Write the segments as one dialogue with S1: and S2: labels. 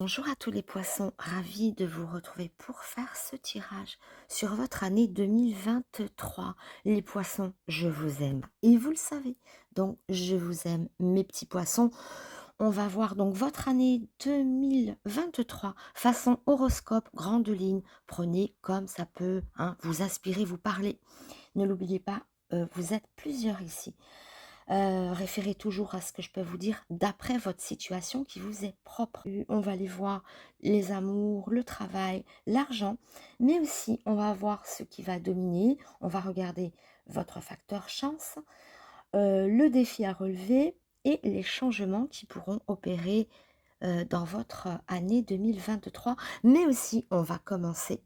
S1: Bonjour à tous les poissons, ravi de vous retrouver pour faire ce tirage sur votre année 2023. Les poissons, je vous aime et vous le savez, donc je vous aime mes petits poissons. On va voir donc votre année 2023 façon horoscope, grande ligne. Prenez comme ça peut vous inspirer, vous parler. Ne l'oubliez pas, vous êtes plusieurs ici. Référez toujours à ce que je peux vous dire d'après votre situation qui vous est propre. On va aller voir les amours, le travail, l'argent, mais aussi on va voir ce qui va dominer. On va regarder votre facteur chance, le défi à relever et les changements qui pourront opérer dans votre année 2023. Mais aussi, on va commencer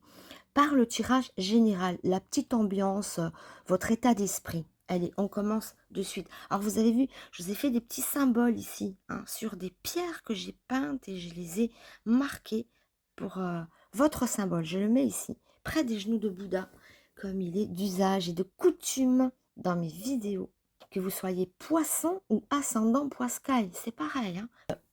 S1: par le tirage général, la petite ambiance, votre état d'esprit. Allez, on commence de suite. Alors, vous avez vu, je vous ai fait des petits symboles ici, sur des pierres que j'ai peintes et je les ai marquées pour votre symbole. Je le mets ici, près des genoux de Bouddha, comme il est d'usage et de coutume dans mes vidéos. Que vous soyez poisson ou ascendant poiscaille, c'est pareil,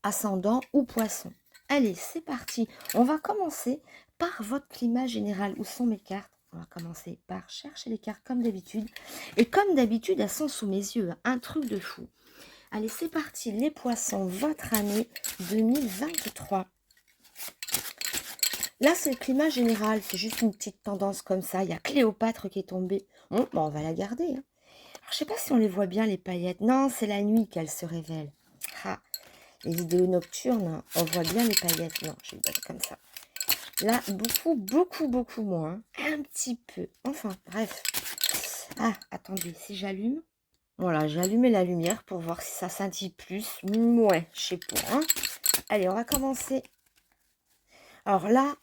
S1: ascendant ou poisson. Allez, c'est parti. On va commencer par votre climat général. Où sont mes cartes? On va commencer par chercher les cartes comme d'habitude. Et comme d'habitude, elles sont sous mes yeux. Un truc de fou. Allez, c'est parti. Les poissons, votre année 2023. Là, c'est le climat général. C'est juste une petite tendance comme ça. Il y a Cléopâtre qui est tombée. Bon, on va la garder. Alors, je ne sais pas si on les voit bien, les paillettes. Non, c'est la nuit qu'elles se révèlent. Ah, les vidéos nocturnes, on voit bien les paillettes. Non, je vais le mettre comme ça. Là, beaucoup moins. Un petit peu. Enfin, bref. Ah, attendez, si j'allume. Voilà, j'ai allumé la lumière pour voir si ça scintille plus. Ouais, je sais pas. Allez, on va commencer. Alors là,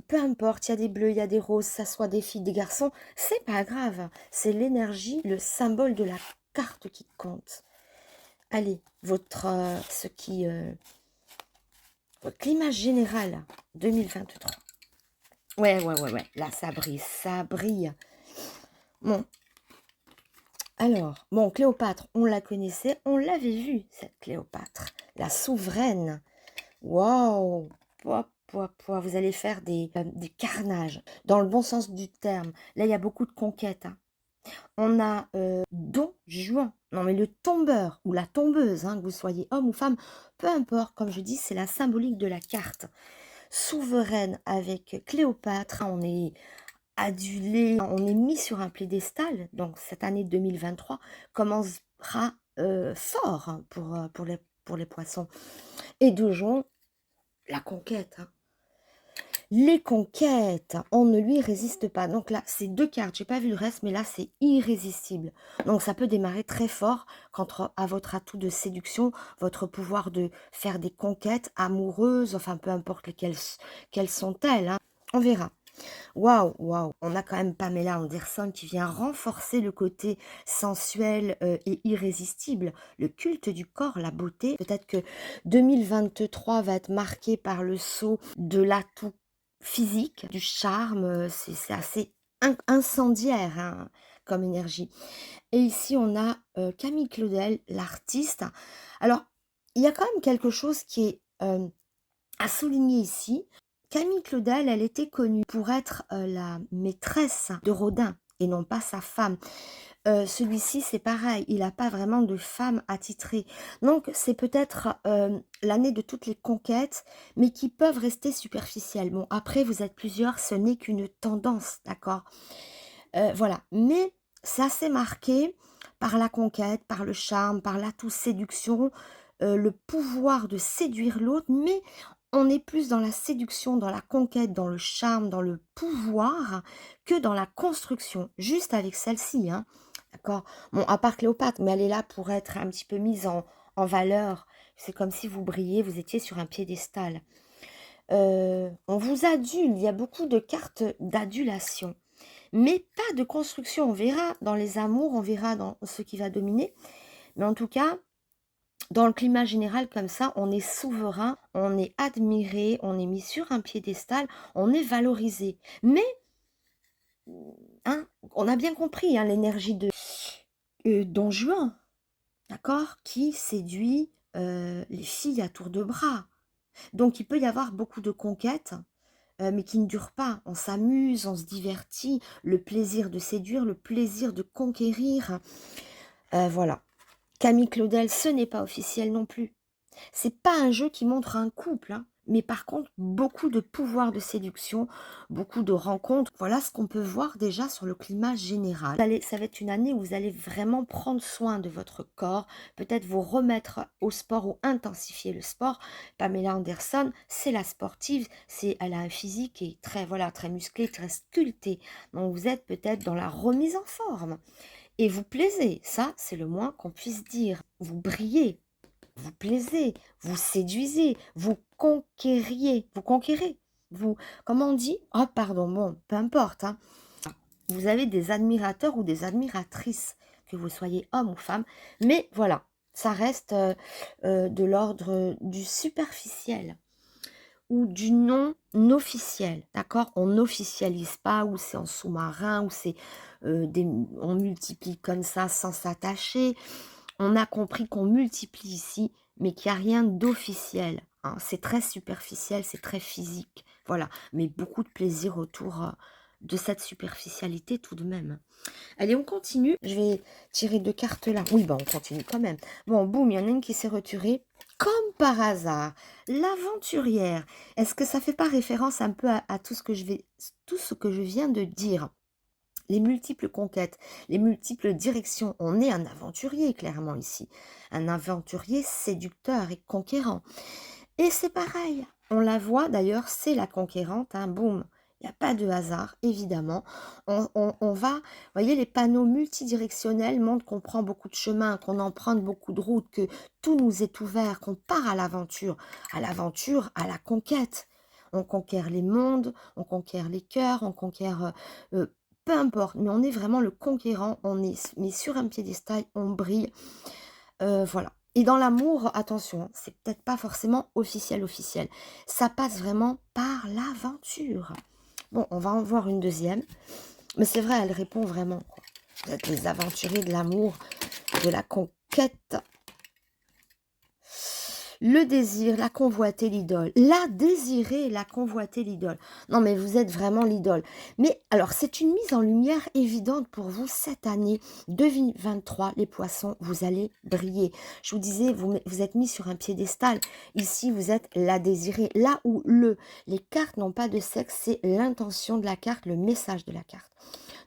S1: peu importe, il y a des bleus, il y a des roses, ça soit des filles, des garçons. C'est pas grave. C'est l'énergie, le symbole de la carte qui compte. Allez, votre climat général 2023. Ouais. Là, ça brille, ça brille. Bon. Alors, bon, Cléopâtre, on la connaissait, on l'avait vue, cette Cléopâtre. La souveraine. Waouh! Vous allez faire des carnages, dans le bon sens du terme. Là, il y a beaucoup de conquêtes. On a Don Juan. Non, mais le tombeur ou la tombeuse, que vous soyez homme ou femme, peu importe, comme je dis, c'est la symbolique de la carte. Souveraine avec Cléopâtre, on est adulé, on est mis sur un piédestal. Donc cette année 2023 commencera fort pour les poissons. Et de juin, la conquête. Les conquêtes, on ne lui résiste pas. Donc là, c'est deux cartes, j'ai pas vu le reste, mais là, c'est irrésistible. Donc ça peut démarrer très fort à votre atout de séduction, votre pouvoir de faire des conquêtes amoureuses, enfin peu importe quelles sont-elles. On verra. Waouh, on a quand même Pamela Anderson qui vient renforcer le côté sensuel et irrésistible, le culte du corps, la beauté. Peut-être que 2023 va être marqué par le saut de l'atout physique, du charme, c'est assez incendiaire comme énergie. Et ici, on a Camille Claudel, l'artiste. Alors, il y a quand même quelque chose qui est à souligner ici. Camille Claudel, elle était connue pour être la maîtresse de Rodin et non pas sa femme. Celui-ci, c'est pareil, il n'a pas vraiment de femme attitrée. Donc, c'est peut-être l'année de toutes les conquêtes, mais qui peuvent rester superficielles. Bon, après, vous êtes plusieurs, ce n'est qu'une tendance, d'accord? Voilà, mais c'est assez marqué par la conquête, par le charme, par l'atout séduction, le pouvoir de séduire l'autre, mais on est plus dans la séduction, dans la conquête, dans le charme, dans le pouvoir, que dans la construction, juste avec celle-ci, d'accord? Bon, à part Cléopâtre, mais elle est là pour être un petit peu mise en valeur. C'est comme si vous brillez, vous étiez sur un piédestal. On vous adule, il y a beaucoup de cartes d'adulation, mais pas de construction. On verra dans les amours, on verra dans ce qui va dominer. Mais en tout cas, dans le climat général comme ça, on est souverain, on est admiré, on est mis sur un piédestal, on est valorisé. Mais, on a bien compris l'énergie de Don Juan, d'accord, qui séduit les filles à tour de bras. Donc, il peut y avoir beaucoup de conquêtes, mais qui ne durent pas. On s'amuse, on se divertit, le plaisir de séduire, le plaisir de conquérir. Voilà. Camille Claudel, ce n'est pas officiel non plus. C'est pas un jeu qui montre un couple, hein, mais par contre, beaucoup de pouvoir de séduction, beaucoup de rencontres. Voilà ce qu'on peut voir déjà sur le climat général. Ça va être une année où vous allez vraiment prendre soin de votre corps, peut-être vous remettre au sport ou intensifier le sport. Pamela Anderson, c'est la sportive, elle a un physique qui est très, voilà, très musclé, très sculpté. Donc vous êtes peut-être dans la remise en forme. Et vous plaisez, ça c'est le moins qu'on puisse dire. Vous brillez, vous plaisez, vous séduisez, vous conquérez, vous, comment on dit? Oh pardon, bon, peu importe, hein. Vous avez des admirateurs ou des admiratrices, que vous soyez homme ou femme, mais voilà, ça reste de l'ordre du superficiel ou du non officiel, d'accord? On n'officialise pas, ou c'est en sous-marin, ou c'est on multiplie comme ça sans s'attacher. On a compris qu'on multiplie ici, mais qu'il n'y a rien d'officiel, hein. C'est très superficiel, c'est très physique, voilà. Mais beaucoup de plaisir autour de cette superficialité tout de même. Allez, on continue. Je vais tirer 2 cartes là. Oui, bah on continue quand même. Bon, boum, il y en a une qui s'est retirée. Comme par hasard, l'aventurière. Est-ce que ça fait pas référence un peu à tout ce que je viens de dire? Les multiples conquêtes, les multiples directions. On est un aventurier, clairement, ici. Un aventurier séducteur et conquérant. Et c'est pareil. On la voit, d'ailleurs, c'est la conquérante. Hein, boum. Il n'y a pas de hasard, évidemment. On va, vous voyez, les panneaux multidirectionnels montrent qu'on prend beaucoup de chemins, qu'on emprunte beaucoup de routes, que tout nous est ouvert, qu'on part à l'aventure, à la conquête. On conquiert les mondes, on conquiert les cœurs, on conquiert peu importe, mais on est vraiment le conquérant, on est mis sur un piédestal, on brille, voilà. Et dans l'amour, attention, hein, c'est peut-être pas forcément officiel, ça passe vraiment par l'aventure. Bon, on va en voir une deuxième, mais c'est vrai, elle répond vraiment, quoi. Vous êtes les aventuriers de l'amour, de la conquête. Le désir, la convoiter, l'idole. La désirer, la convoiter, l'idole. Non, mais vous êtes vraiment l'idole. Mais alors, c'est une mise en lumière évidente pour vous cette année 2023, les poissons, vous allez briller. Je vous disais, vous êtes mis sur un piédestal. Ici, vous êtes la désirée. Là où les cartes n'ont pas de sexe, c'est l'intention de la carte, le message de la carte.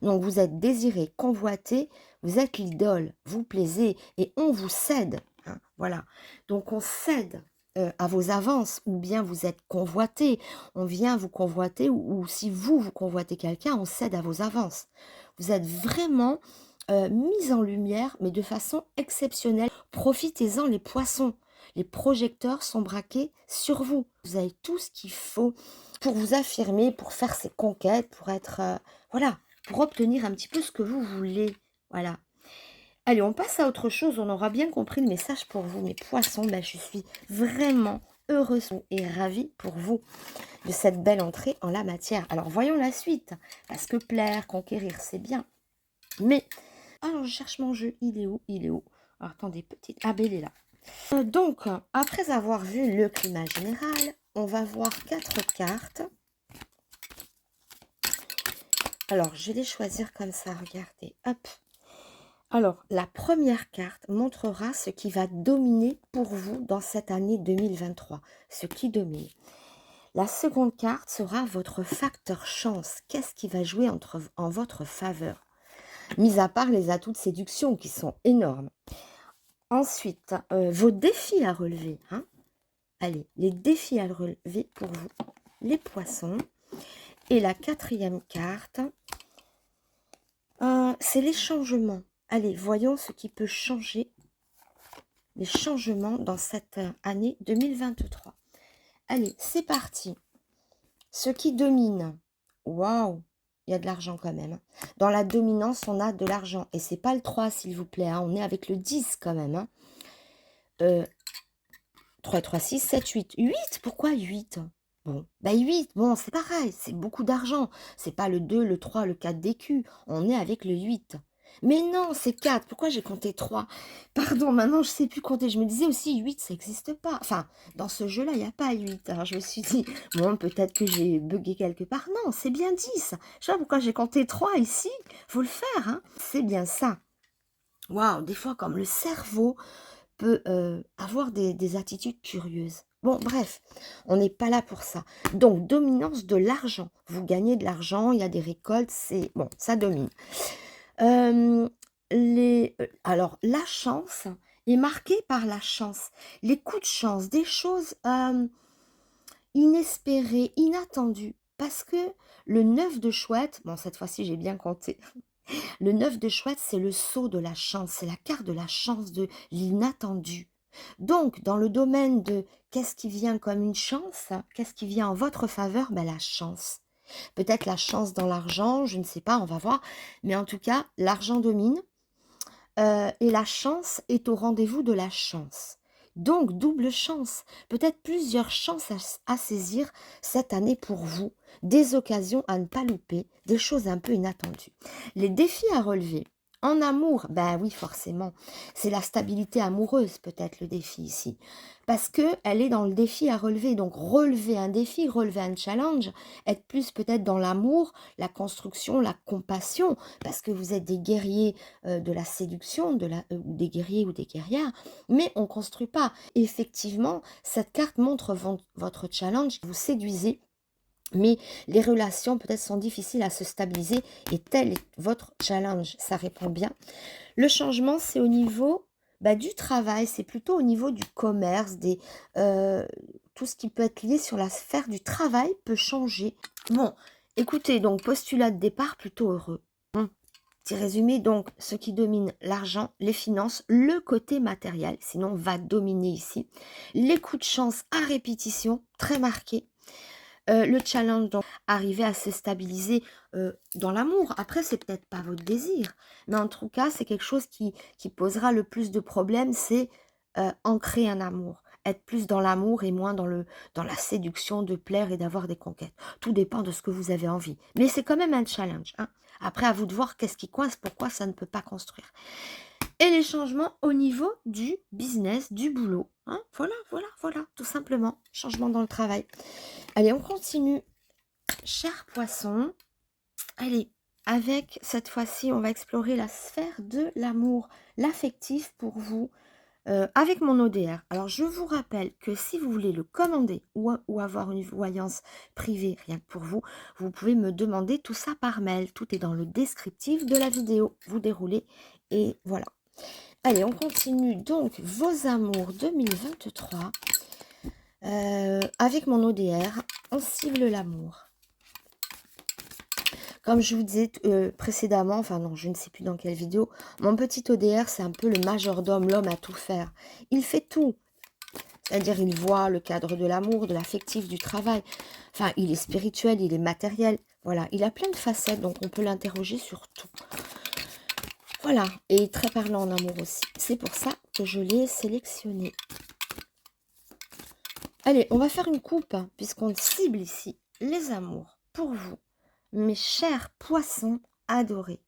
S1: Donc, vous êtes désiré, convoité, vous êtes l'idole, vous plaisez et on vous cède. Hein, voilà. Donc, on cède à vos avances, ou bien vous êtes convoité, on vient vous convoiter, ou si vous convoitez quelqu'un, on cède à vos avances. Vous êtes vraiment mis en lumière, mais de façon exceptionnelle. Profitez-en, les poissons. Les projecteurs sont braqués sur vous. Vous avez tout ce qu'il faut pour vous affirmer, pour faire ces conquêtes, pour être... voilà, pour obtenir un petit peu ce que vous voulez. Voilà. Allez, on passe à autre chose. On aura bien compris le message pour vous, mes poissons. Ben, je suis vraiment heureuse et ravie pour vous de cette belle entrée en la matière. Alors, voyons la suite. Parce que plaire, conquérir, c'est bien. Mais, alors, je cherche mon jeu. Il est où? Il est où? Alors, attendez, petite... Ah, ben, il est là. Donc, après avoir vu le climat général, on va voir 4 cartes. Alors, je vais les choisir comme ça. Regardez. Hop. Alors, la première carte montrera ce qui va dominer pour vous dans cette année 2023. Ce qui domine. La seconde carte sera votre facteur chance. Qu'est-ce qui va jouer en votre faveur? Mis à part les atouts de séduction qui sont énormes. Ensuite, vos défis à relever. Hein. Allez, les défis à relever pour vous, les poissons. Et la quatrième carte, c'est les changements. Allez, voyons ce qui peut changer, les changements dans cette année 2023. Allez, c'est parti. Ce qui domine. Waouh, il y a de l'argent quand même. Dans la dominance, on a de l'argent. Et c'est pas le 3, s'il vous plaît. Hein. On est avec le 10 quand même. Hein. 3, 3, 6, 7, 8. 8, pourquoi 8? Bon, bah 8, bon, c'est pareil. C'est beaucoup d'argent. C'est pas le 2, le 3, le 4 d'écus. On est avec le 8. Mais non, c'est 4. Pourquoi j'ai compté 3? Pardon, maintenant je sais plus compter. Je me disais aussi 8, ça n'existe pas. Enfin, dans ce jeu-là, il n'y a pas 8. Alors je me suis dit, bon, peut-être que j'ai bugué quelque part. Non, c'est bien 10. Je sais pas pourquoi j'ai compté 3 ici. Faut le faire, hein. C'est bien ça. Waouh, des fois, comme le cerveau peut avoir des attitudes curieuses. Bon, bref, on n'est pas là pour ça. Donc, dominance de l'argent. Vous gagnez de l'argent, il y a des récoltes, c'est... Bon, ça domine. Euh, alors, la chance est marquée par la chance. Les coups de chance, des choses inespérées, inattendues. Parce que le 9 de chouette, bon, cette fois-ci, j'ai bien compté. Le 9 de chouette, c'est le sceau de la chance, c'est la carte de la chance, de l'inattendu. Donc, dans le domaine de qu'est-ce qui vient comme une chance, qu'est-ce qui vient en votre faveur, ben, la chance. Peut-être la chance dans l'argent, je ne sais pas, on va voir. Mais en tout cas, l'argent domine et la chance est au rendez-vous de la chance. Donc, double chance, peut-être plusieurs chances à saisir cette année pour vous, des occasions à ne pas louper, des choses un peu inattendues. Les défis à relever. En amour, ben oui, forcément, c'est la stabilité amoureuse peut-être le défi ici. Parce qu'elle est dans le défi à relever. Donc, relever un défi, relever un challenge, être plus peut-être dans l'amour, la construction, la compassion, parce que vous êtes des guerriers de la séduction, ou des guerriers ou des guerrières, mais on ne construit pas. Effectivement, cette carte montre votre challenge, vous séduisez, mais les relations peut-être sont difficiles à se stabiliser et tel est votre challenge, ça répond bien. Le changement, c'est au niveau du travail, c'est plutôt au niveau du commerce, tout ce qui peut être lié sur la sphère du travail peut changer. Bon, écoutez, donc postulat de départ plutôt heureux. Petit résumé, donc, ce qui domine l'argent, les finances, le côté matériel, sinon va dominer ici. Les coups de chance à répétition, très marqués. Le challenge, donc, arriver à se stabiliser dans l'amour. Après, c'est peut-être pas votre désir, mais en tout cas, c'est quelque chose qui posera le plus de problèmes, c'est ancrer un amour. Être plus dans l'amour et moins dans la séduction, de plaire et d'avoir des conquêtes. Tout dépend de ce que vous avez envie. Mais c'est quand même un challenge, hein. Après, à vous de voir qu'est-ce qui coince, pourquoi ça ne peut pas construire. Et les changements au niveau du business, du boulot. Hein. Voilà, tout simplement. Changement dans le travail. Allez, on continue. Cher poisson, allez, avec cette fois-ci, on va explorer la sphère de l'amour, l'affectif pour vous, avec mon ODR. Alors, je vous rappelle que si vous voulez le commander ou avoir une voyance privée, rien que pour vous, vous pouvez me demander tout ça par mail. Tout est dans le descriptif de la vidéo. Vous déroulez et voilà. Allez, on continue donc vos amours 2023. Avec mon ODR, on cible l'amour. Comme je vous disais précédemment, enfin non, je ne sais plus dans quelle vidéo, mon petit ODR, c'est un peu le majordome, l'homme à tout faire. Il fait tout. C'est-à-dire, il voit le cadre de l'amour, de l'affectif, du travail. Enfin, il est spirituel, il est matériel. Voilà, il a plein de facettes, donc on peut l'interroger sur tout. Voilà, et très parlant en amour aussi. C'est pour ça que je l'ai sélectionné. Allez, on va faire une coupe, hein, puisqu'on cible ici les amours pour vous. Mes chers poissons adorés.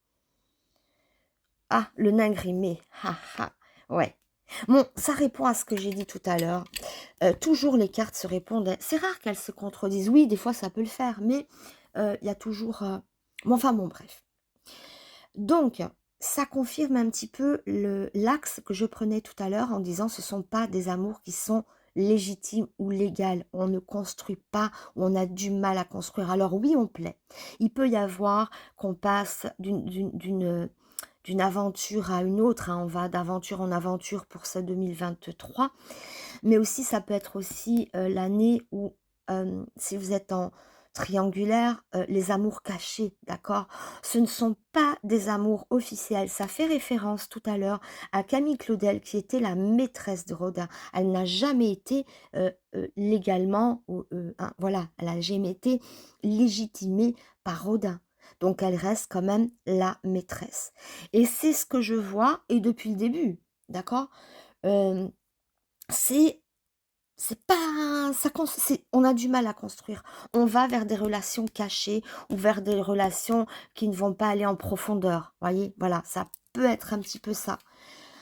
S1: Ah, le nain grimé. Ouais. Bon, ça répond à ce que j'ai dit tout à l'heure. Toujours les cartes se répondent. C'est rare qu'elles se contredisent. Oui, des fois ça peut le faire, mais il y a toujours... Bon, enfin bon, bref. Donc, ça confirme un petit peu l'axe que je prenais tout à l'heure en disant ce ne sont pas des amours qui sont légitime ou légal, on ne construit pas, ou on a du mal à construire. Alors oui, on plaît. Il peut y avoir qu'on passe d'une aventure à une autre, hein. On va d'aventure en aventure pour ce 2023, mais aussi ça peut être aussi l'année où, si vous êtes en triangulaire, les amours cachés, d'accord? Ce ne sont pas des amours officiels. Ça fait référence tout à l'heure à Camille Claudel, qui était la maîtresse de Rodin. Elle n'a jamais été légalement, voilà, elle n'a jamais été légitimée par Rodin. Donc, elle reste quand même la maîtresse. Et c'est ce que je vois, et depuis le début, d'accord? C'est C'est pas ça on a du mal à construire. On va vers des relations cachées ou vers des relations qui ne vont pas aller en profondeur, voyez? Voilà, ça peut être un petit peu ça.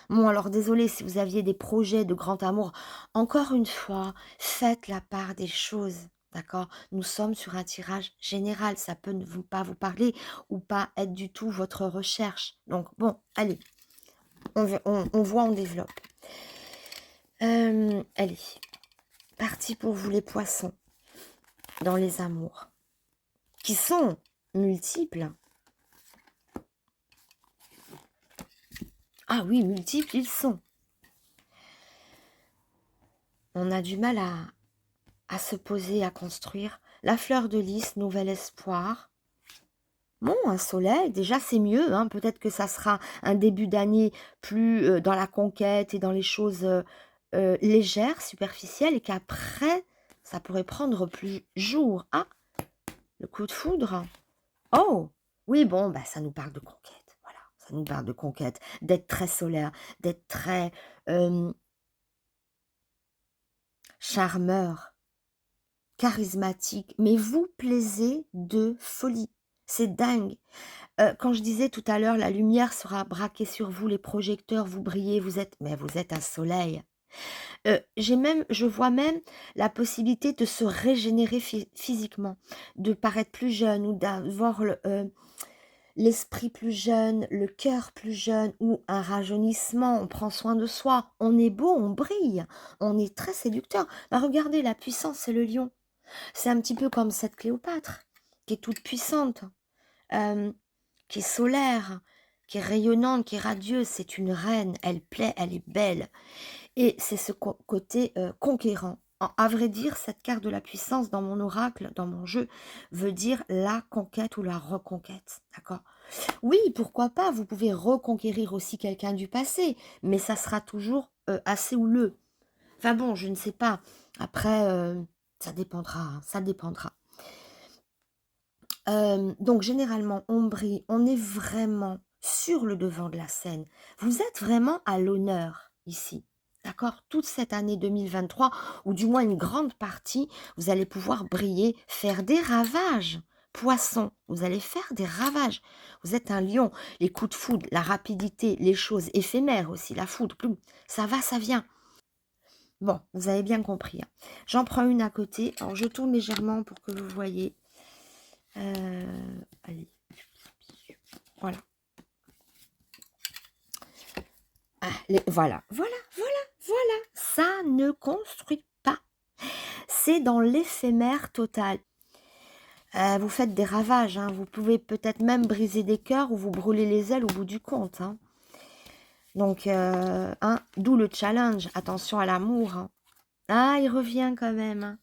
S1: Bon, alors désolé si vous aviez des projets de grand amour. Encore une fois, faites la part des choses, d'accord? Nous sommes sur un tirage général, ça peut ne vous pas vous parler ou pas être du tout votre recherche. Donc bon, allez, on voit, on développe. Allez, parti pour vous les poissons, dans les amours, qui sont multiples. Ah oui, multiples ils sont. On a du mal à se poser, à construire. La fleur de lys, nouvel espoir. Bon, un soleil, déjà c'est mieux, hein. Peut-être que ça sera un début d'année plus dans la conquête et dans les choses légères, superficielles, et qu'après, ça pourrait prendre plus jour. Ah, le coup de foudre. Oh, oui, bon, bah, ça nous parle de conquête. Voilà, ça nous parle de conquête, d'être très solaire, d'être très charmeur, charismatique, mais vous plaisez de folie. C'est dingue. Quand je disais tout à l'heure, la lumière sera braquée sur vous, les projecteurs, vous brillez, vous êtes un soleil. Je vois même la possibilité de se régénérer physiquement, de paraître plus jeune ou d'avoir l'esprit plus jeune, le cœur plus jeune ou un rajeunissement. On prend soin de soi, on est beau, on brille, on est très séducteur. Bah, regardez, la puissance, c'est le lion. C'est un petit peu comme cette Cléopâtre, qui est toute puissante, qui est solaire, qui est rayonnante, qui est radieuse. C'est une reine, elle plaît, elle est belle. Et c'est ce côté conquérant. À vrai dire, cette carte de la puissance dans mon oracle, dans mon jeu, veut dire la conquête ou la reconquête. D'accord? Oui, pourquoi pas, vous pouvez reconquérir aussi quelqu'un du passé, mais ça sera toujours assez houleux. Enfin bon, je ne sais pas. Après, ça dépendra, hein, ça dépendra. Donc généralement, on brille, on est vraiment sur le devant de la scène. Vous êtes vraiment à l'honneur ici, d'accord? Toute cette année 2023, ou du moins une grande partie, vous allez pouvoir briller, faire des ravages. Poisson, vous allez faire des ravages. Vous êtes un lion. Les coups de foudre, la rapidité, les choses éphémères aussi, la foudre, ploum, ça va, ça vient. Bon, vous avez bien compris, hein. J'en prends une à côté. Alors, je tourne légèrement pour que vous voyez. Allez. Voilà. Ah, voilà, voilà, voilà, voilà. Ça ne construit pas. C'est dans l'éphémère total. Vous faites des ravages, hein. Vous pouvez peut-être même briser des cœurs ou vous brûler les ailes au bout du compte, hein. Donc, hein, d'où le challenge. Attention à l'amour, hein. Ah, il revient quand même, hein.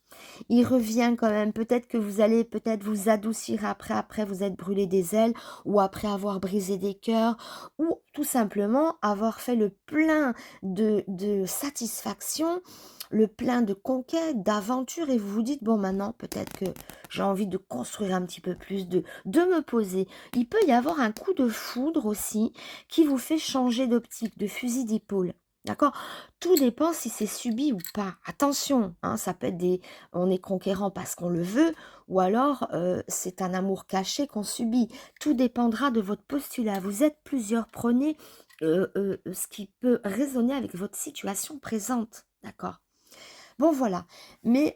S1: Il revient quand même. Peut-être que vous allez peut-être vous adoucir après vous êtes brûlé des ailes, ou après avoir brisé des cœurs, ou tout simplement avoir fait le plein de satisfaction, le plein de conquêtes, d'aventures, et vous vous dites, bon, maintenant, peut-être que j'ai envie de construire un petit peu plus, de me poser. Il peut y avoir un coup de foudre aussi qui vous fait changer d'optique, de fusil d'épaule. D'accord? Tout dépend si c'est subi ou pas. Attention, hein, ça peut être on est conquérant parce qu'on le veut, ou alors c'est un amour caché qu'on subit. Tout dépendra de votre postulat. Vous êtes plusieurs, prenez ce qui peut résonner avec votre situation présente. D'accord? Bon, voilà. Mais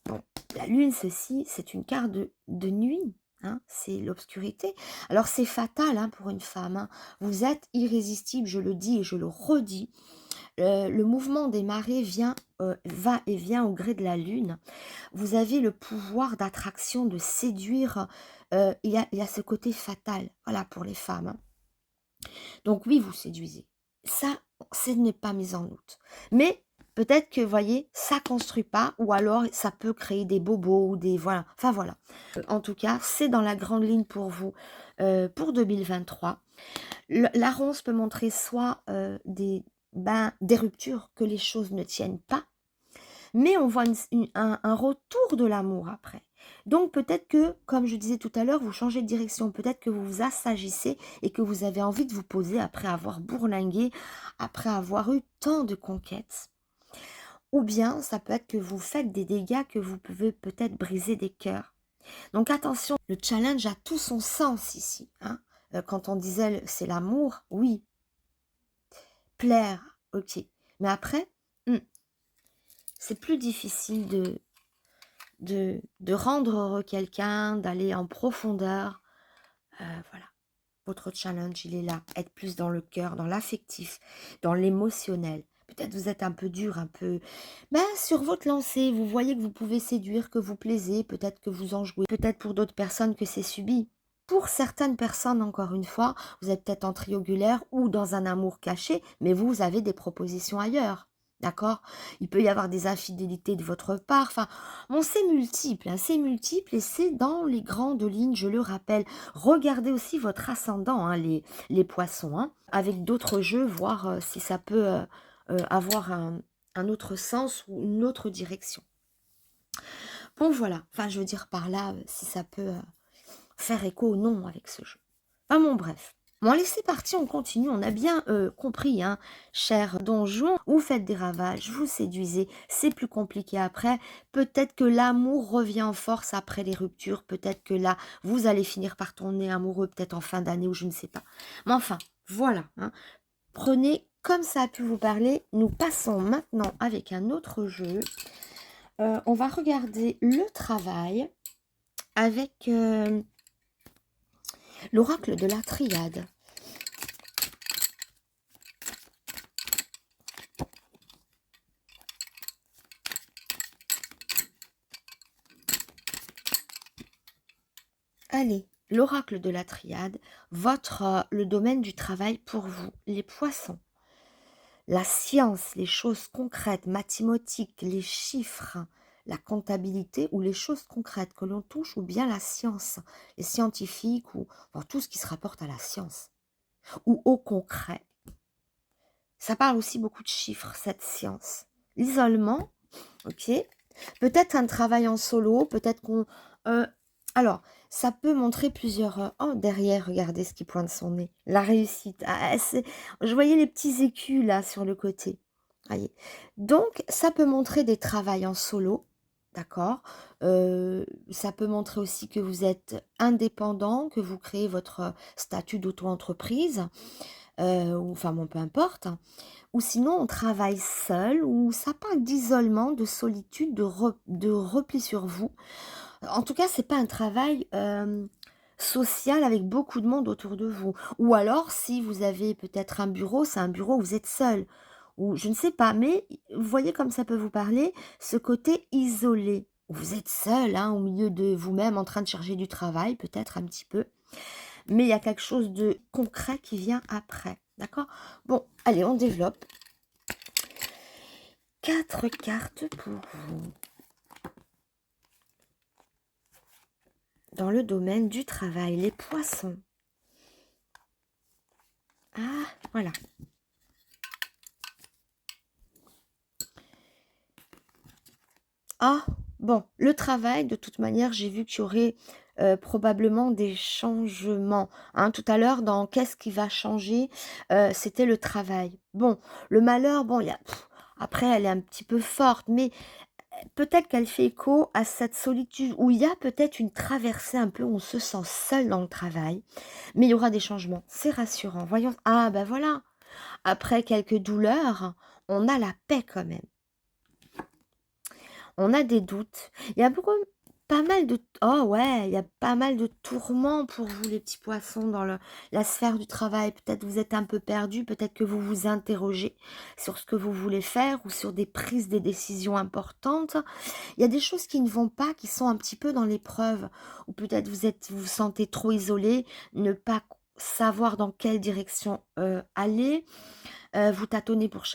S1: bon, la lune, ceci, c'est une carte de nuit. Hein, c'est l'obscurité. Alors, c'est fatal, hein, pour une femme, hein. Vous êtes irrésistible, je le dis et je le redis. Le mouvement des marées va et vient au gré de la lune. Vous avez le pouvoir d'attraction, de séduire. Il y a ce côté fatal, voilà, pour les femmes, hein. Donc oui, vous séduisez. Ça, ce n'est pas mis en doute. Mais peut-être que, vous voyez, ça construit pas, ou alors ça peut créer des bobos, ou des... Voilà, enfin voilà. En tout cas, c'est dans la grande ligne pour vous, pour 2023. La ronce peut montrer soit des ruptures, que les choses ne tiennent pas, mais on voit un retour de l'amour après. Donc peut-être que, comme je disais tout à l'heure, vous changez de direction, peut-être que vous vous assagissez et que vous avez envie de vous poser après avoir bourlingué, après avoir eu tant de conquêtes. ou bien ça peut être que vous faites des dégâts, que vous pouvez peut-être briser des cœurs. Donc attention, le challenge a tout son sens ici. Hein. Quand on disait c'est l'amour, oui. Plaire, ok. Mais après, c'est plus difficile de rendre heureux quelqu'un, d'aller en profondeur. Voilà. Votre challenge, il est là. Être plus dans le cœur, dans l'affectif, dans l'émotionnel. Peut-être vous êtes un peu dur, un peu... Ben, sur votre lancée, vous voyez que vous pouvez séduire, que vous plaisez, peut-être que vous en jouez. Peut-être pour d'autres personnes que c'est subi. Pour certaines personnes, encore une fois, vous êtes peut-être en triangulaire ou dans un amour caché, mais vous avez des propositions ailleurs. D'accord? Il peut y avoir des infidélités de votre part. Enfin, bon, c'est multiple et c'est dans les grandes lignes, je le rappelle. Regardez aussi votre ascendant, hein, les poissons, hein, avec d'autres jeux, voir si ça peut avoir un autre sens ou une autre direction. Bon, voilà. Enfin, je veux dire par là, si ça peut faire écho ou non avec ce jeu. Enfin, bon, bref. Bon, allez, c'est parti, on continue. On a bien compris, hein, cher donjon. Vous faites des ravages, vous séduisez. C'est plus compliqué après. Peut-être que l'amour revient en force après les ruptures. Peut-être que là, vous allez finir par tourner amoureux, peut-être en fin d'année ou je ne sais pas. Mais enfin, voilà. Hein. Prenez comme ça a pu vous parler. Nous passons maintenant avec un autre jeu. On va regarder le travail avec... l'oracle de la triade. Allez, l'oracle de la triade, le domaine du travail pour vous, les poissons. La science, les choses concrètes, mathématiques, les chiffres, la comptabilité ou les choses concrètes que l'on touche, ou bien la science, les scientifiques, ou enfin, tout ce qui se rapporte à la science, ou au concret. Ça parle aussi beaucoup de chiffres, cette science. L'isolement, ok. Peut-être un travail en solo, peut-être qu'on... alors, ça peut montrer plusieurs... oh, derrière, regardez ce qui pointe son nez. La réussite. Ah, je voyais les petits écus, là, sur le côté. Voyez. Donc, ça peut montrer des travails en solo, d'accord. Ça peut montrer aussi que vous êtes indépendant, que vous créez votre statut d'auto-entreprise, ou enfin, bon, peu importe. Ou sinon on travaille seul, ou ça parle d'isolement, de solitude, de repli sur vous. En tout cas, c'est pas un travail social avec beaucoup de monde autour de vous. Ou alors, si vous avez peut-être un bureau, c'est un bureau où vous êtes seul. Ou je ne sais pas, mais vous voyez comme ça peut vous parler, ce côté isolé. Vous êtes seul, hein, au milieu de vous-même, en train de chercher du travail, peut-être un petit peu. Mais il y a quelque chose de concret qui vient après. D'accord? Bon, allez, on développe. 4 cartes pour vous. Dans le domaine du travail, les poissons. Ah, voilà. Ah, bon, le travail, de toute manière, j'ai vu qu'il y aurait probablement des changements. Hein, tout à l'heure, dans qu'est-ce qui va changer, c'était le travail. Bon, le malheur, bon, après, elle est un petit peu forte, mais peut-être qu'elle fait écho à cette solitude où il y a peut-être une traversée un peu, où on se sent seul dans le travail, mais il y aura des changements. C'est rassurant. Voyons. Ah, ben voilà. Après quelques douleurs, on a la paix quand même. On a des doutes. Il y a beaucoup, pas mal de... Oh ouais, il y a pas mal de tourments pour vous, les petits poissons, dans la sphère du travail. Peut-être vous êtes un peu perdu, peut-être que vous vous interrogez sur ce que vous voulez faire ou sur des prises de décisions importantes. Il y a des choses qui ne vont pas, qui sont un petit peu dans l'épreuve. Ou peut-être vous vous sentez trop isolé, ne pas savoir dans quelle direction aller. Vous tâtonnez pour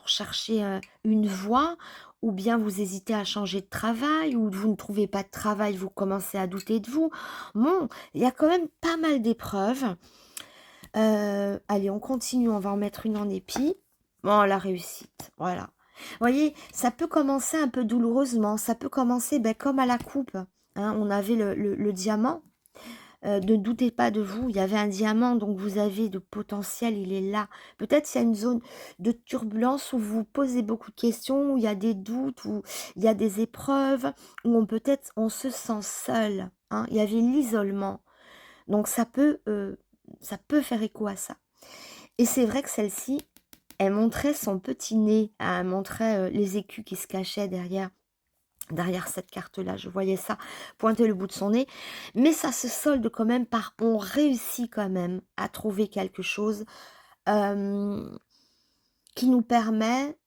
S1: chercher une voie, ou bien vous hésitez à changer de travail, ou vous ne trouvez pas de travail, vous commencez à douter de vous. Bon, il y a quand même pas mal d'épreuves. Allez, on continue, on va en mettre une en épi. Bon, la réussite, voilà. Vous voyez, ça peut commencer un peu douloureusement, ça peut commencer comme à la coupe. Hein, on avait le diamant. Ne doutez pas de vous. Il y avait un diamant, donc vous avez de potentiel, il est là. Peut-être il y a une zone de turbulence où vous vous posez beaucoup de questions, où il y a des doutes, où il y a des épreuves, où peut-être on se sent seul, hein. Il y avait l'isolement. Donc ça peut faire écho à ça. Et c'est vrai que celle-ci, elle montrait son petit nez, elle montrait les écus qui se cachaient derrière cette carte-là. Je voyais ça pointer le bout de son nez. Mais ça se solde quand même par on réussit quand même à trouver quelque chose qui nous permet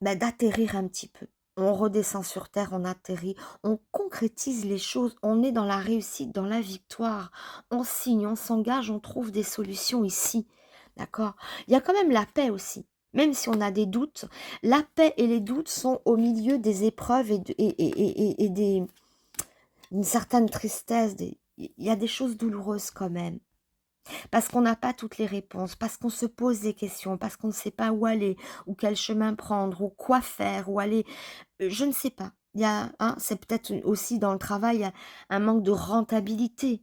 S1: d'atterrir un petit peu. On redescend sur terre, on atterrit, on concrétise les choses, on est dans la réussite, dans la victoire. On signe, on s'engage, on trouve des solutions ici. D'accord? Il y a quand même la paix aussi. Même si on a des doutes, la paix et les doutes sont au milieu des épreuves et d'une certaine tristesse. Il y a des choses douloureuses quand même. Parce qu'on n'a pas toutes les réponses, parce qu'on se pose des questions, parce qu'on ne sait pas où aller, ou quel chemin prendre, ou quoi faire, où aller. Je ne sais pas. Il y a, c'est peut-être aussi dans le travail un manque de rentabilité.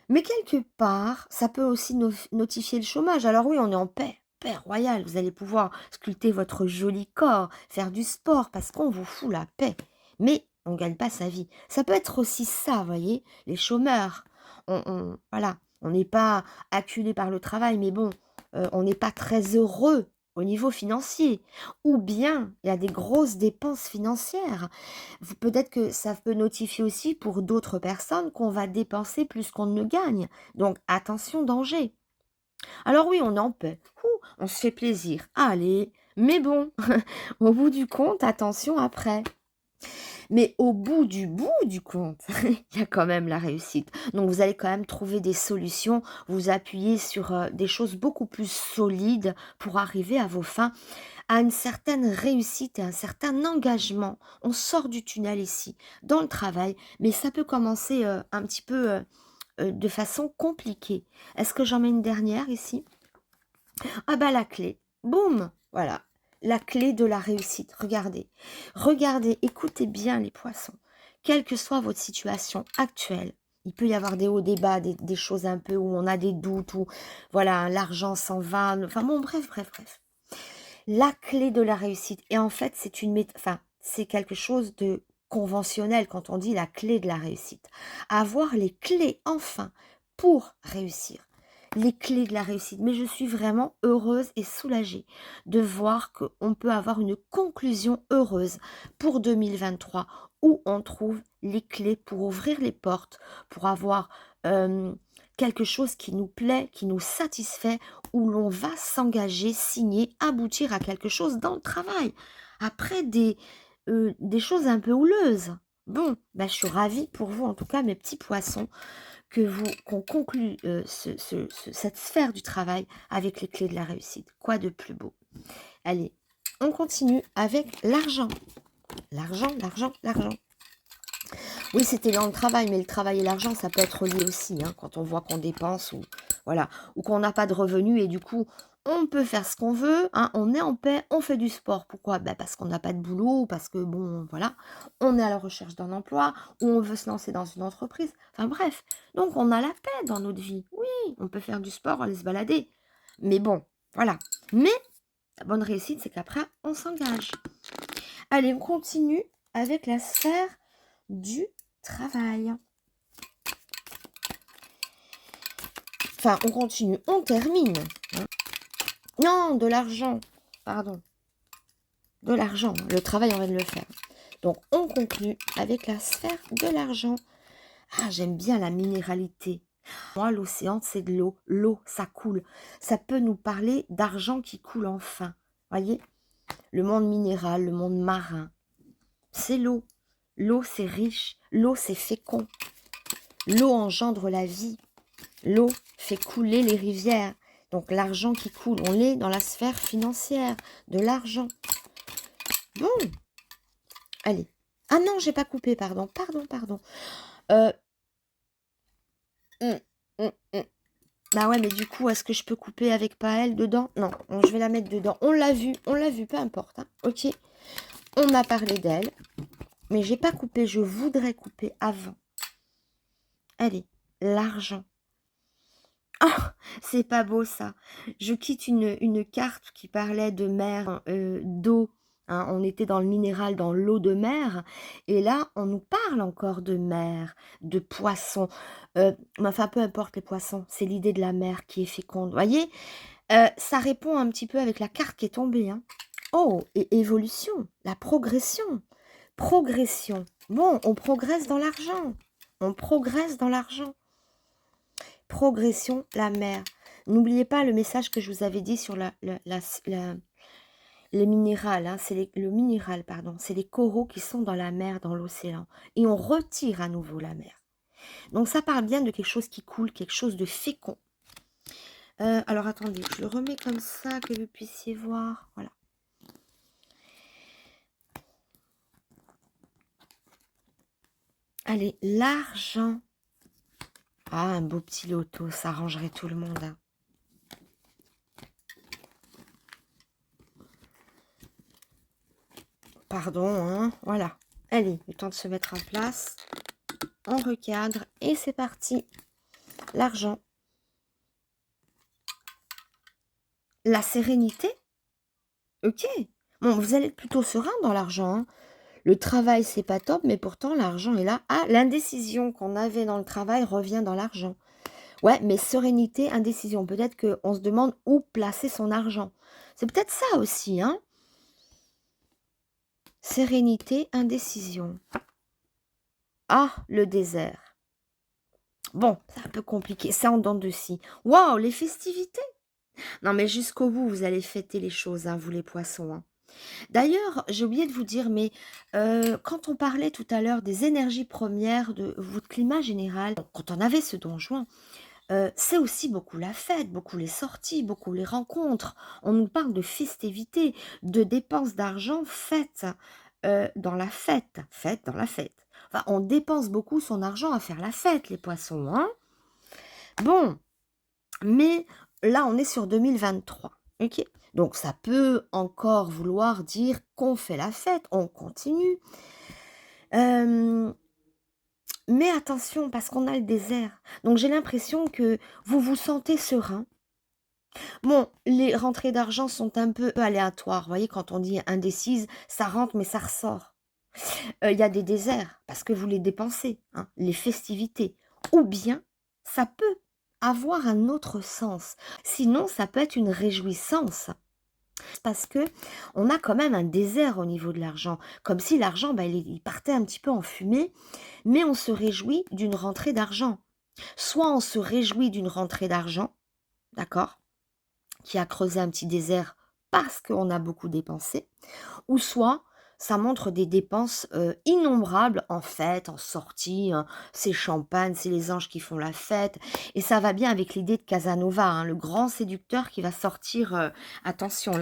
S1: Mais quelque part, ça peut aussi notifier le chômage. Alors oui, on est en paix royale. Vous allez pouvoir sculpter votre joli corps, faire du sport, parce qu'on vous fout la paix. Mais on ne gagne pas sa vie. Ça peut être aussi ça, vous voyez, les chômeurs. Voilà, on n'est pas acculé par le travail, mais bon, on n'est pas très heureux au niveau financier. Ou bien, il y a des grosses dépenses financières. Peut-être que ça peut notifier aussi pour d'autres personnes qu'on va dépenser plus qu'on ne gagne. Donc, attention, danger. Alors oui, on est en paix. On se fait plaisir. Allez, mais bon, au bout du compte, attention après. Mais au bout du compte, il y a quand même la réussite. Donc, vous allez quand même trouver des solutions, vous appuyer sur des choses beaucoup plus solides pour arriver à vos fins, à une certaine réussite et un certain engagement. On sort du tunnel ici, dans le travail, mais ça peut commencer un petit peu de façon compliquée. Est-ce que j'en mets une dernière ici? Ah bah la clé, boum, voilà, la clé de la réussite. Regardez, regardez, écoutez bien les poissons. Quelle que soit votre situation actuelle, il peut y avoir des hauts, des bas, des choses un peu où on a des doutes, où voilà, l'argent s'en va, enfin bon, bref. La clé de la réussite, et en fait c'est quelque chose de conventionnel quand on dit la clé de la réussite. Avoir les clés enfin pour réussir. Les clés de la réussite. Mais je suis vraiment heureuse et soulagée de voir qu'on peut avoir une conclusion heureuse pour 2023 où on trouve les clés pour ouvrir les portes, pour avoir quelque chose qui nous plaît, qui nous satisfait, où l'on va s'engager, signer, aboutir à quelque chose dans le travail. Après des choses un peu houleuses. Bon, je suis ravie pour vous, en tout cas, mes petits poissons, qu'on conclue cette sphère du travail avec les clés de la réussite. Quoi de plus beau? Allez, on continue avec l'argent. L'argent. Oui, c'était dans le travail, mais le travail et l'argent, ça peut être lié aussi, quand on voit qu'on dépense ou voilà, ou qu'on n'a pas de revenus et du coup, on peut faire ce qu'on veut, on est en paix, on fait du sport. Pourquoi? Parce qu'on n'a pas de boulot, parce que bon, voilà, on est à la recherche d'un emploi, ou on veut se lancer dans une entreprise. Enfin bref, donc on a la paix dans notre vie. Oui, on peut faire du sport, aller se balader. Mais bon, voilà. Mais la bonne réussite, c'est qu'après, on s'engage. Allez, on continue avec la sphère du travail. Enfin, on continue, on termine. Non, de l'argent. Pardon. De l'argent. Le travail, on vient de le faire. Donc, on conclut avec la sphère de l'argent. Ah, j'aime bien la minéralité. Moi, l'océan, c'est de l'eau. L'eau, ça coule. Ça peut nous parler d'argent qui coule enfin. Voyez? Le monde minéral, le monde marin. C'est l'eau. L'eau, c'est riche. L'eau, c'est fécond. L'eau engendre la vie. L'eau fait couler les rivières. Donc l'argent qui coule, on est dans la sphère financière, de l'argent. Bon, allez. Ah non, j'ai pas coupé, pardon. Bah ouais, mais du coup, est-ce que je peux couper avec Paël dedans? Non, je vais la mettre dedans. On l'a vu, peu importe. Ok, on a parlé d'elle, mais j'ai pas coupé, je voudrais couper avant. Allez, l'argent. Ah! C'est pas beau ça. Je quitte une carte qui parlait de mer, d'eau, hein. On était dans le minéral, dans l'eau de mer et là, on nous parle encore de mer, de poissons, mais enfin, peu importe les poissons, c'est l'idée de la mer qui est féconde. Vous voyez? Ça répond un petit peu avec la carte qui est tombée, hein. Oh! Et évolution, la progression. Progression. Bon, on progresse dans l'argent. On progresse dans l'argent. Progression, la mer. N'oubliez pas le message que je vous avais dit sur les minérales, hein, le minéral, pardon, c'est les coraux qui sont dans la mer, dans l'océan. Et on retire à nouveau la mer. Donc ça parle bien de quelque chose qui coule, quelque chose de fécond. Alors attendez, je le remets comme ça, que vous puissiez voir. Voilà. Allez, l'argent. Ah, un beau petit loto, ça arrangerait tout le monde, hein. Pardon, hein, voilà. Allez, le temps de se mettre en place. On recadre et c'est parti. L'argent. La sérénité. Ok. Bon, vous allez être plutôt serein dans l'argent, hein. Le travail, c'est pas top, mais pourtant, l'argent est là. Ah, l'indécision qu'on avait dans le travail revient dans l'argent. Ouais, mais sérénité, indécision. Peut-être qu'on se demande où placer son argent. C'est peut-être ça aussi, hein. Sérénité, indécision. Ah, le désert. Bon, c'est un peu compliqué. C'est en dents de scie. Waouh, les festivités. Non, mais jusqu'au bout, vous allez fêter les choses, hein, vous les poissons, hein. D'ailleurs, j'ai oublié de vous dire, mais quand on parlait tout à l'heure des énergies premières de votre climat général, quand on avait ce don Juan, c'est aussi beaucoup la fête, beaucoup les sorties, beaucoup les rencontres. On nous parle de festivités, de dépenses d'argent faites dans la fête, faites dans la fête. Enfin, on dépense beaucoup son argent à faire la fête, les poissons, hein. Bon, mais là, on est sur 2023, ok? Donc, ça peut encore vouloir dire qu'on fait la fête, on continue. Mais attention, parce qu'on a le désert. Donc, j'ai l'impression que vous vous sentez serein. Bon, les rentrées d'argent sont un peu aléatoires. Vous voyez, quand on dit indécise, ça rentre, mais ça ressort. Il y a des déserts, parce que vous les dépensez, hein, les festivités. Ou bien, ça peut avoir un autre sens. Sinon, ça peut être une réjouissance. Parce que on a quand même un désert au niveau de l'argent. Comme si l'argent, bah, il partait un petit peu en fumée, mais on se réjouit d'une rentrée d'argent. Soit on se réjouit d'une rentrée d'argent, d'accord, qui a creusé un petit désert parce qu'on a beaucoup dépensé, ou soit ça montre des dépenses innombrables en fête, en sortie, hein. C'est champagne, c'est les anges qui font la fête. Et ça va bien avec l'idée de Casanova, hein, le grand séducteur qui va sortir, attention,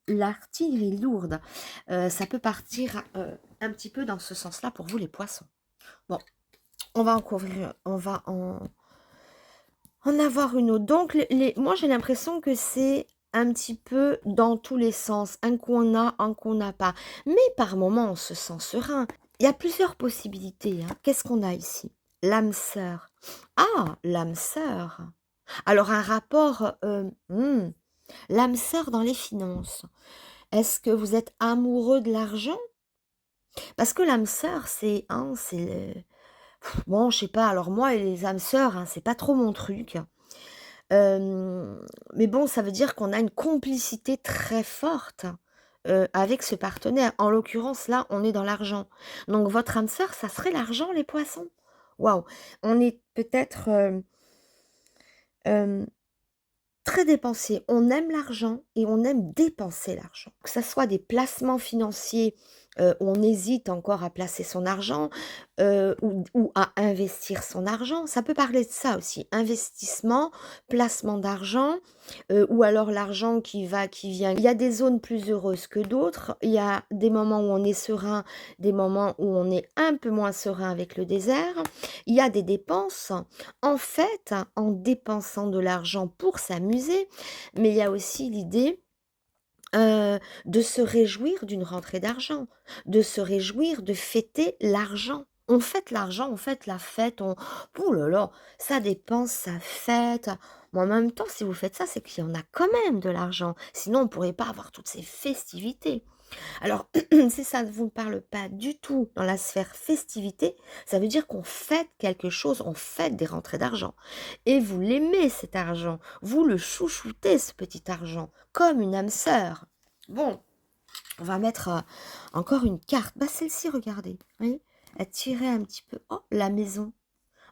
S1: l'artillerie lourde. Ça peut partir un petit peu dans ce sens-là pour vous les poissons. Bon, on va en couvrir, on va en avoir une autre. Donc, moi j'ai l'impression que c'est un petit peu dans tous les sens, un coup on a, un coup on n'a pas. Mais par moments, on se sent serein. Il y a plusieurs possibilités, hein. Qu'est-ce qu'on a ici? L'âme sœur. Ah, l'âme sœur. Alors, un rapport, l'âme sœur dans les finances. Est-ce que vous êtes amoureux de l'argent? Parce que l'âme sœur, c'est, hein, bon, je sais pas, alors moi, les âmes sœurs, hein, c'est pas trop mon truc. Mais bon, ça veut dire qu'on a une complicité très forte, avec ce partenaire. En l'occurrence, là, on est dans l'argent. Donc votre âme sœur, ça serait l'argent, les poissons? Waouh! On est peut-être, hem, très dépensier. On aime l'argent et on aime dépenser l'argent. Que ça soit des placements financiers, où on hésite encore à placer son argent, ou à investir son argent. Ça peut parler de ça aussi, investissement, placement d'argent, ou alors l'argent qui va, qui vient. Il y a des zones plus heureuses que d'autres. Il y a des moments où on est serein, des moments où on est un peu moins serein avec le désert. Il y a des dépenses, en fait, en dépensant de l'argent pour s'amuser, mais il y a aussi l'idée de se réjouir d'une rentrée d'argent, de se réjouir de fêter l'argent. On fête l'argent, on fête la fête, oh là là, ça dépense, ça fête. Mais en même temps, si vous faites ça, c'est qu'il y en a quand même de l'argent. Sinon, on ne pourrait pas avoir toutes ces festivités. Alors, si ça ne vous parle pas du tout dans la sphère festivité, ça veut dire qu'on fête quelque chose, on fête des rentrées d'argent. Et vous l'aimez cet argent, vous le chouchoutez ce petit argent, comme une âme sœur. Bon, on va mettre encore une carte. Bah celle-ci, regardez, vous voyez, elle tirait un petit peu. Oh, la maison.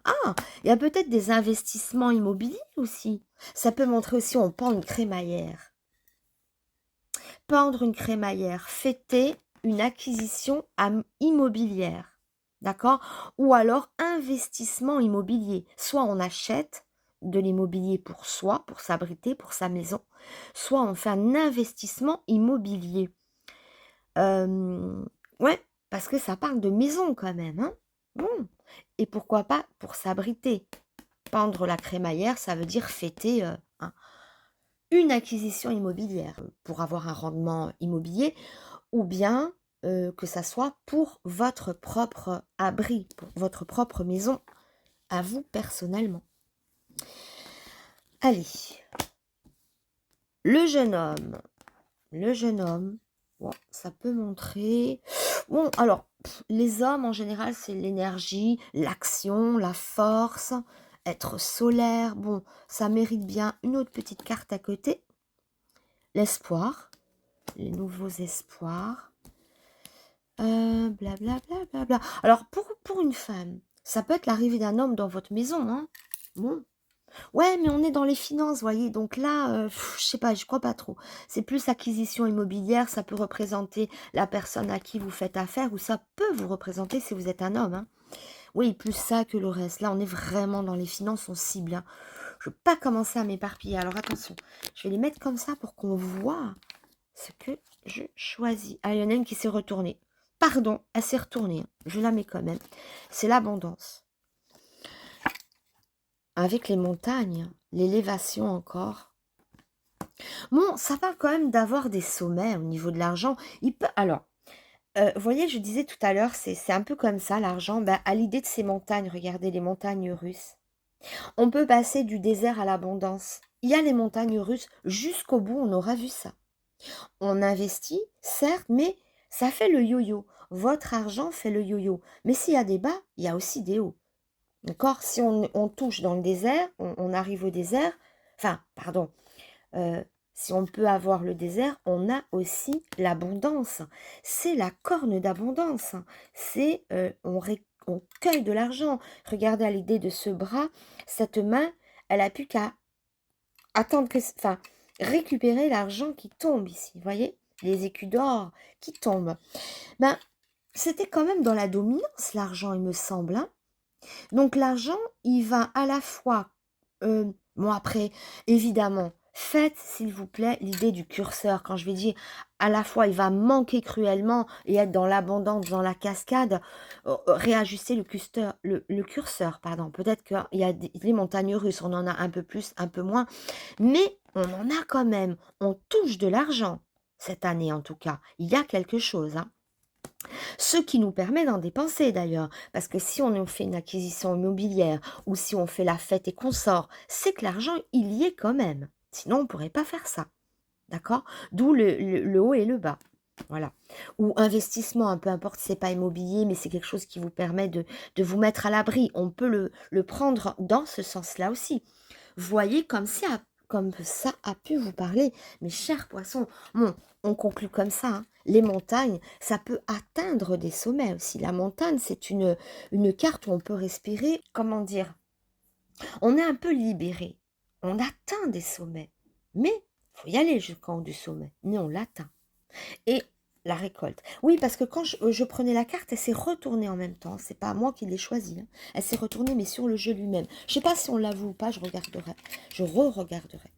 S1: Ah, il y a peut-être des investissements immobiliers aussi. Ça peut montrer aussi, on pend une crémaillère. Pendre une crémaillère, fêter une acquisition immobilière, d'accord? Ou alors investissement immobilier. Soit on achète de l'immobilier pour soi, pour s'abriter, pour sa maison, soit on fait un investissement immobilier. Ouais, parce que ça parle de maison quand même, hein? Bon, et pourquoi pas pour s'abriter. Pendre la crémaillère, ça veut dire fêter une acquisition immobilière pour avoir un rendement immobilier ou bien que ça soit pour votre propre abri, pour votre propre maison, à vous personnellement. Allez, le jeune homme, bon, ça peut montrer... Bon, alors, les hommes en général, c'est l'énergie, l'action, la force, être solaire. Bon, ça mérite bien une autre petite carte à côté. L'espoir, les nouveaux espoirs. Blablabla. Bla, bla, bla. Alors, pour une femme, ça peut être l'arrivée d'un homme dans votre maison, hein. Bon. Ouais, mais on est dans les finances, voyez. Donc là, je sais pas, je crois pas trop. C'est plus acquisition immobilière, ça peut représenter la personne à qui vous faites affaire, ou ça peut vous représenter si vous êtes un homme, hein. Oui, plus ça que le reste. Là, on est vraiment dans les finances, on cible, hein. Je ne veux pas commencer à m'éparpiller. Alors attention, je vais les mettre comme ça pour qu'on voit ce que je choisis. Ah, il y en a une qui s'est retournée. Pardon, elle s'est retournée. Je la mets quand même. C'est l'abondance. Avec les montagnes, l'élévation encore. Bon, ça parle quand même d'avoir des sommets au niveau de l'argent. Alors, vous voyez, je disais tout à l'heure, c'est un peu comme ça, l'argent. Ben, à l'idée de ces montagnes, regardez les montagnes russes. On peut passer du désert à l'abondance. Il y a les montagnes russes. Jusqu'au bout, on aura vu ça. On investit, certes, mais ça fait le yo-yo. Votre argent fait le yo-yo. Mais s'il y a des bas, il y a aussi des hauts. D'accord? Si on touche dans le désert, on arrive au désert, enfin, pardon, si on peut avoir le désert, on a aussi l'abondance. C'est la corne d'abondance. C'est, on cueille de l'argent. Regardez à l'idée de ce bras, cette main, elle a plus qu'à attendre que, enfin, récupérer l'argent qui tombe ici, vous voyez? Les écus d'or qui tombent. Ben, c'était quand même dans la dominance, l'argent, il me semble, hein. Donc l'argent, il va à la fois, bon après, évidemment, faites s'il vous plaît l'idée du curseur. Quand je vais dire à la fois il va manquer cruellement et être dans l'abondance, dans la cascade, réajuster le curseur, pardon. Peut-être qu'il y a les montagnes russes, on en a un peu plus, un peu moins, mais on en a quand même. On touche de l'argent, cette année en tout cas. Il y a quelque chose, hein. Ce qui nous permet d'en dépenser d'ailleurs, parce que si on fait une acquisition immobilière ou si on fait la fête et qu'on sort, c'est que l'argent, il y est quand même. Sinon, on ne pourrait pas faire ça. D'accord? D'où le haut et le bas. Voilà. Ou investissement, peu importe, c'est pas immobilier, mais c'est quelque chose qui vous permet de vous mettre à l'abri. On peut le prendre dans ce sens-là aussi. Voyez comme ça a pu vous parler, mes chers poissons. Bon, on conclut comme ça, hein. Les montagnes, ça peut atteindre des sommets aussi. La montagne, c'est une carte où on peut respirer, comment dire, on est un peu libéré. On atteint des sommets, mais il faut y aller jusqu'en haut du sommet, mais on l'atteint. Et la récolte. Oui, parce que quand je prenais la carte, elle s'est retournée en même temps. C'est pas moi qui l'ai choisie, hein. Elle s'est retournée, mais sur le jeu lui-même. Je sais pas si on l'avoue ou pas, je regarderai. Je re-regarderai.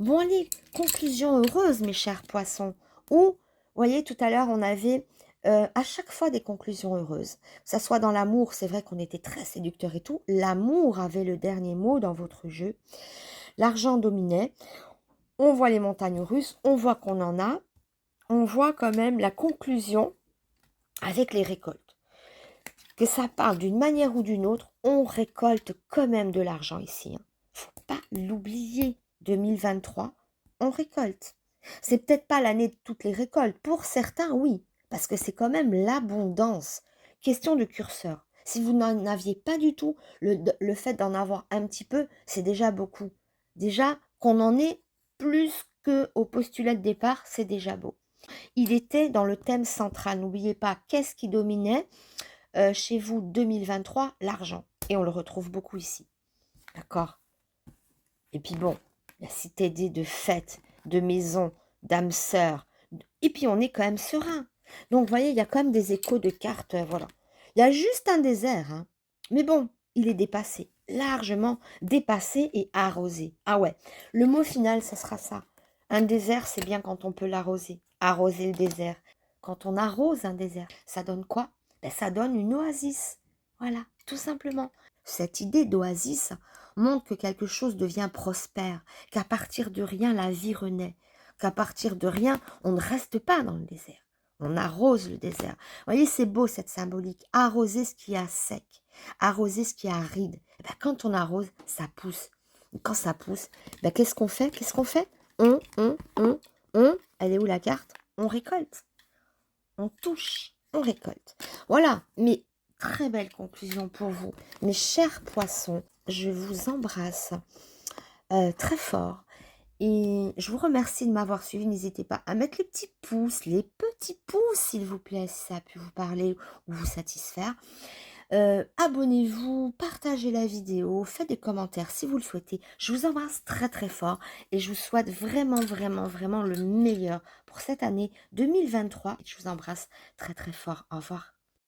S1: Bon, allez, conclusion heureuse, mes chers poissons. Ou, vous voyez, tout à l'heure, on avait à chaque fois des conclusions heureuses. Que ça soit dans l'amour, c'est vrai qu'on était très séducteurs et tout. L'amour avait le dernier mot dans votre jeu. L'argent dominait. On voit les montagnes russes, on voit qu'on en a. On voit quand même la conclusion avec les récoltes. que ça parle d'une manière ou d'une autre, on récolte quand même de l'argent ici. Hein. Faut pas l'oublier. 2023, on récolte. C'est peut-être pas l'année de toutes les récoltes. Pour certains, oui, parce que c'est quand même l'abondance. Question de curseur. Si vous n'en aviez pas du tout, le fait d'en avoir un petit peu, c'est déjà beaucoup. Déjà, qu'on en ait plus qu'au postulat de départ, c'est déjà beau. Il était dans le thème central. N'oubliez pas, qu'est-ce qui dominait chez vous 2023? L'argent. Et on le retrouve beaucoup ici. D'accord? Et puis bon, la cité idée de fêtes, de maisons, d'âmes sœurs. Et puis on est quand même serein. Donc vous voyez, il y a quand même des échos de cartes. Voilà. Il y a juste un désert. Hein. Mais bon, il est dépassé. Largement dépassé et arrosé. Ah ouais, le mot final, ça sera ça. Un désert, c'est bien quand on peut l'arroser. Arroser le désert. Quand on arrose un désert, ça donne quoi? Ben, ça donne une oasis. Voilà, tout simplement. Cette idée d'oasis montre que quelque chose devient prospère, qu'à partir de rien, la vie renaît, qu'à partir de rien, on ne reste pas dans le désert. On arrose le désert. Vous voyez, c'est beau cette symbolique. Arroser ce qui est à sec, arroser ce qui est aride. Et ben, quand on arrose, ça pousse. Et quand ça pousse, ben, qu'est-ce qu'on fait? Qu'est-ce qu'on fait? Elle est où la carte? On récolte. On touche, on récolte. Voilà, mais très belle conclusion pour vous. Mes chers poissons, je vous embrasse très fort. Et je vous remercie de m'avoir suivi. N'hésitez pas à mettre les petits pouces, s'il vous plaît, si ça a pu vous parler ou vous satisfaire. Abonnez-vous, partagez la vidéo, faites des commentaires si vous le souhaitez. Je vous embrasse très très fort et je vous souhaite vraiment vraiment vraiment le meilleur pour cette année 2023. Je vous embrasse très très fort. Au revoir.